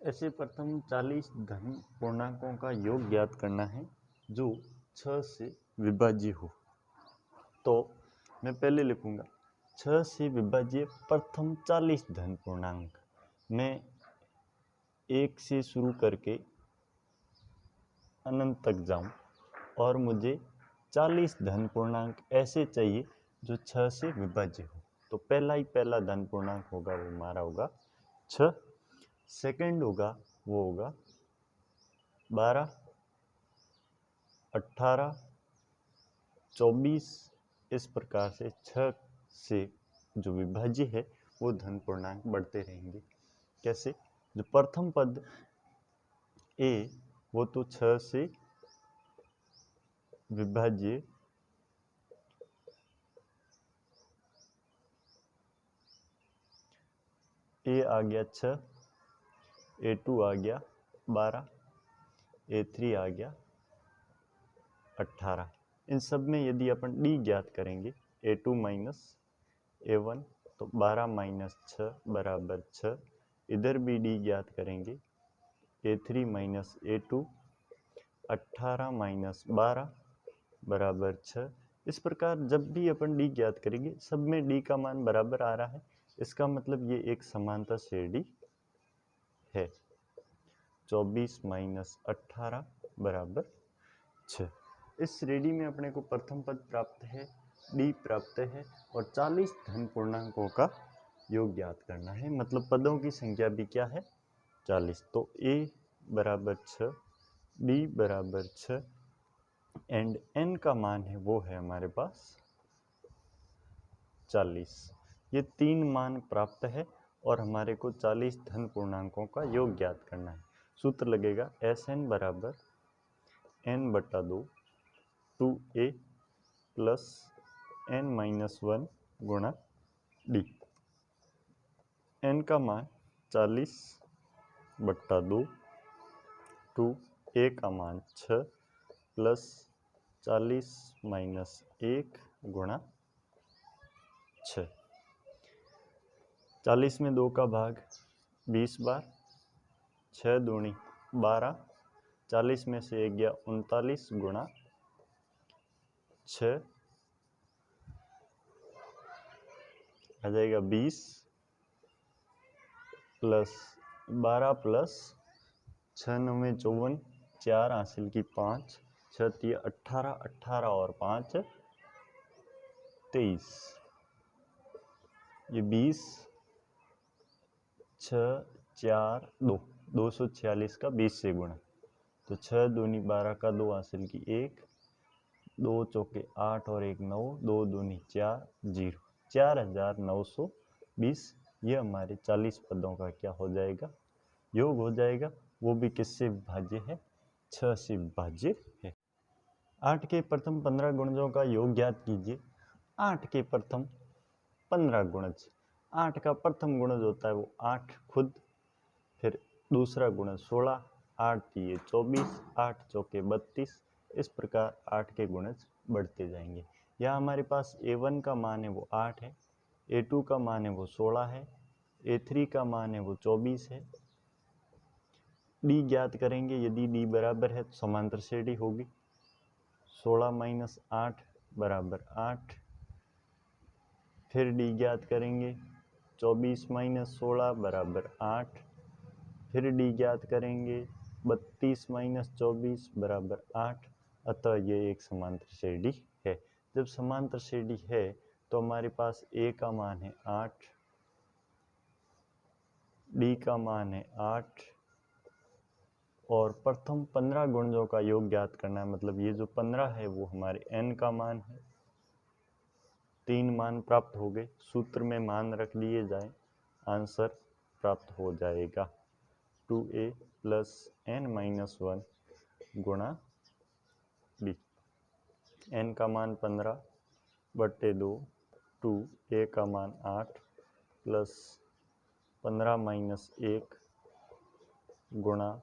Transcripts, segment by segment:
ऐसे प्रथम 40 धन पूर्णांकों का योग ज्ञात करना है जो 6 से विभाज्य हो। तो मैं पहले लिखूंगा 6 से विभाज्य प्रथम 40 धन पूर्णांक। मैं 1 से शुरू करके अनंत तक जाऊं और मुझे 40 धन पूर्णांक ऐसे चाहिए जो 6 से विभाज्य हो। तो पहला धन पूर्णांक होगा वो हमारा होगा 6। सेकंड होगा वो होगा 12, 18, 24। इस प्रकार से 6 से जो विभाज्य है वो धन पूर्णांक बढ़ते रहेंगे। कैसे? जो प्रथम पद ए वो तो 6 से विभाज्य ए आ गया 6, A2 आ गया 12, A3 आ गया 18। इन सब में यदि अपन डी ज्ञात करेंगे A2 माइनस A1 तो 12 माइनस 6 बराबर 6। इधर भी डी ज्ञात करेंगे A3 माइनस A2 18 माइनस 12 बराबर 6। इस प्रकार जब भी अपन डी ज्ञात करेंगे सब में डी का मान बराबर आ रहा है, इसका मतलब ये एक समांतर श्रेणी है। 24 माइनस 18 बराबर 6। इस श्रेणी में अपने को प्रथम पद प्राप्त है, डी प्राप्त है और 40 धन पूर्णांकों का योग ज्ञात करना है। मतलब पदों की संख्या भी क्या है? 40। तो ए बराबर 6, डी बराबर 6 एंड एन का मान है वो है हमारे पास 40। ये तीन मान प्राप्त है और हमारे को 40 धन पूर्णांकों का योग ज्ञात करना है। सूत्र लगेगा एस एन बराबर एन बटा 2 2a प्लस एन माइनस 1 गुणा डी। एन का मान 40 बट्टा 2, 2a का मान 6 प्लस 40 माइनस 1 गुणा 6। 40 में 2 का भाग 20 बार, 6 दूनी 12, 40 में से 1 गया 39 गुणा 6 आ जाएगा 20 प्लस 12 प्लस 6 9 में 54, 4 हासिल की 5, 6 3 18, 18 और 5 23। ये 20 6 4 2 246 का 20 से गुणा। तो 6 दूनी 12 का 2 हासिल की 1, 2 चौके 8 और 1 9, 2 दूनी 4 0, 4920। ये हमारे 40 पदों का क्या हो जाएगा? योग हो जाएगा। वो भी किससे विभाज्य है? 6 से विभाज्य है। 8 के प्रथम 15 गुणजों का योग ज्ञात कीजिए। 8 के प्रथम 15 गुणज, 8 का प्रथम गुणज होता है वो 8 खुद, फिर दूसरा गुणज 16, 8 दिए 24, 8 चौके 32। इस प्रकार 8 के गुणज बढ़ते जाएंगे। यहाँ हमारे पास A1 का मान है वो 8 है, A2 का मान है वो 16 है, A3 का मान है वो 24 है। डी ज्ञात करेंगे, यदि डी बराबर है तो समांतर श्रेणी होगी। 16 माइनस 8 बराबर 8। फिर डी ज्ञात करेंगे 24 माइनस 16 बराबर 8। फिर डी ज्ञात करेंगे 32 माइनस 24 बराबर 8। अतः ये एक समांतर श्रेणी है। जब समांतर श्रेणी है तो हमारे पास ए का मान है 8, डी का मान है 8 और प्रथम 15 गुणजों का योग ज्ञात करना है। मतलब ये जो 15 है वो हमारे n का मान है। 3 मान प्राप्त हो गए, सूत्र में मान रख लिए जाए, आंसर प्राप्त हो जाएगा 2a प्लस n माइनस 1 गुणा डी। n का मान 15 बट्टे 2, 2a का मान 8 प्लस 15 माइनस 1 गुणा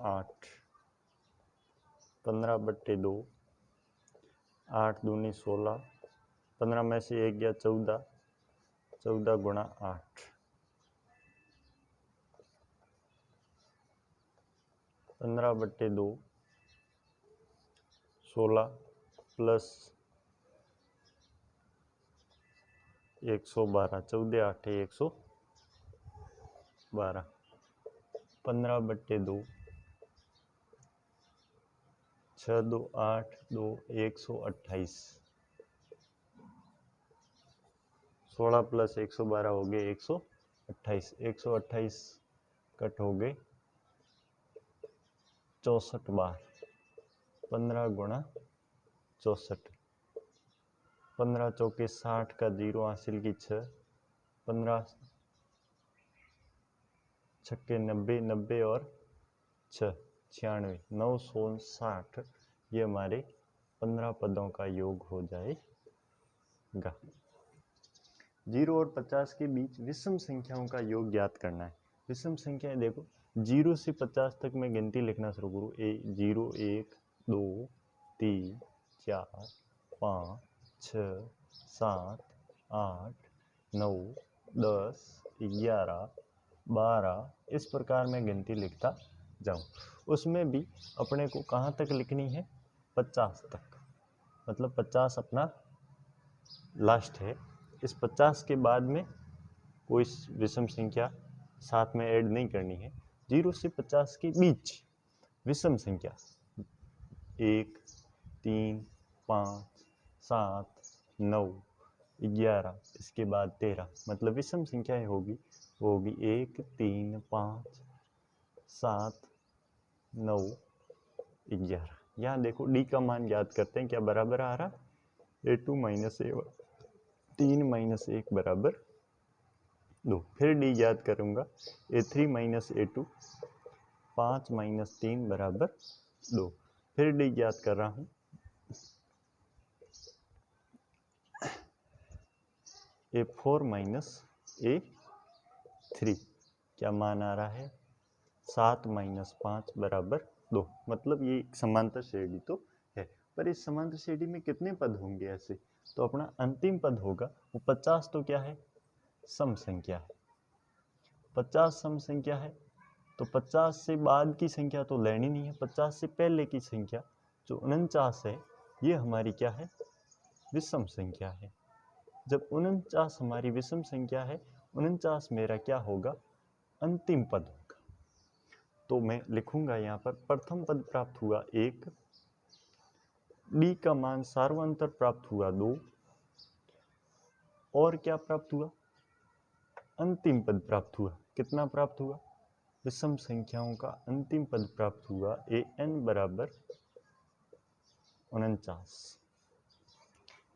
8, 15 बट्टे 2, 8 दूनी 16, 15 में से 1 गया 14, 14 गुणा 8। 15/2 16 प्लस 112 14 8 112 15/2 6 2 8 2 128 16 प्लस 112 हो गए 128 128 कट हो गए 64 बार 15 गुणा 64 15 चौके 60 का 0 हासिल की 6 15 छक्के 90 90 और 6 96 960 ये हमारे 15 पदों का योग हो जाएगा। 0 और 50 के बीच विषम संख्याओं का योग ज्ञात करना है। विषम संख्याएं देखो 0 से 50 तक मैं गिनती लिखना शुरू करूँ 0 1 2 3 4 5 6 7 8 9 10 11 12 इस प्रकार मैं गिनती लिखता जाऊं। उसमें भी अपने को कहाँ तक लिखनी है 50 तक, मतलब 50 अपना लास्ट है। इस 50 के बाद में कोई विषम संख्या साथ में ऐड नहीं करनी है। 0 से 50 के बीच विषम संख्या 1 3 5 7 9 11 इसके बाद 13 मतलब विषम संख्याएं होगी वो होगी 1 3 5 7 9 11। यहाँ देखो डी का मान ज्ञात करते हैं, क्या बराबर आ रहा A2 माइनस A1 3 माइनस 1 बराबर 2। फिर डी ज्ञात करूँगा A3 माइनस A2 5 माइनस 3 बराबर 2। फिर डी ज्ञात कर रहा हूँ A4 माइनस A3 क्या मान आ रहा है 7 माइनस 5 बराबर 2। मतलब ये समांतर श्रेणी तो है, पर इस समांतर श्रेणी में कितने पद होंगे ऐसे, तो अपना अंतिम पद होगा वो 50 तो क्या है सम संख्या है, 50 सम संख्या है तो 50 से बाद की संख्या तो लेनी नहीं है। 50 से पहले की संख्या जो 49 है ये हमारी क्या है विषम संख्या है। जब 49 हमारी विषम संख्या है 49 मेरा क्या होगा अंतिम पद होगा। तो मैं लिखूंगा यहाँ पर प्रथम पद प्राप्त हुआ 1, डी का मान सार्वंतर प्राप्त हुआ 2 और क्या प्राप्त हुआ अंतिम पद प्राप्त हुआ। कितना प्राप्त हुआ विषम संख्याओं का अंतिम पद प्राप्त हुआ an बराबर 49।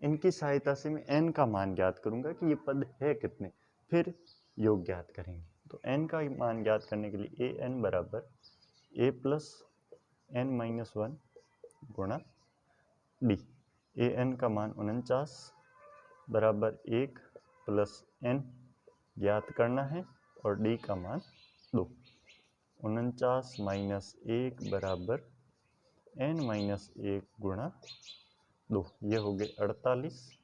इनकी सहायता से मैं n का मान ज्ञात करूंगा कि ये पद है कितने, फिर योग ज्ञात करेंगे। तो n का मान ज्ञात करने के लिए an बराबर a प्लस n माइनस 1 गुणा d। an का मान 49 बराबर 1 प्लस n ज्ञात करना है और d का मान 2। 49 माइनस 1 बराबर n माइनस 1 गुणा 2, ये हो गए 48।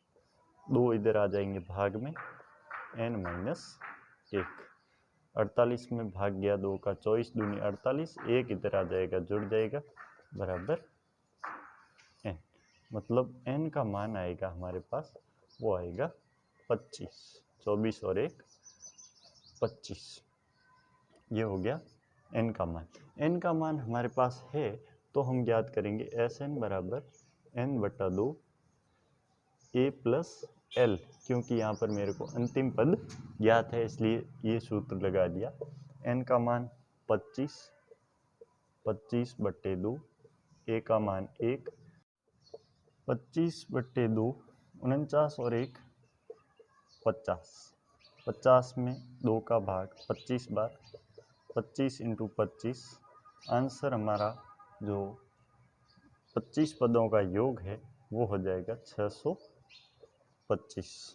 2 इधर आ जाएंगे भाग में n माइनस 1। 48 में भाग गया 2 का 24 दूनी 48, 1 इधर आ जाएगा जुड़ जाएगा बराबर n। मतलब n का मान आएगा हमारे पास वो आएगा 25। 24 और 1 25, ये हो गया n का मान। n का मान हमारे पास है तो हम ज्ञात करेंगे Sn बराबर n/2 a प्लस l, क्योंकि यहाँ पर मेरे को अंतिम पद ज्ञात है इसलिए ये सूत्र लगा दिया। n का मान 25, 25/2, a का मान 1, 25/2 49 और 1 50। 50 में 2 का भाग 25 बार, 25 × 25 आंसर हमारा जो 25 पदों का योग है वो हो जाएगा 625।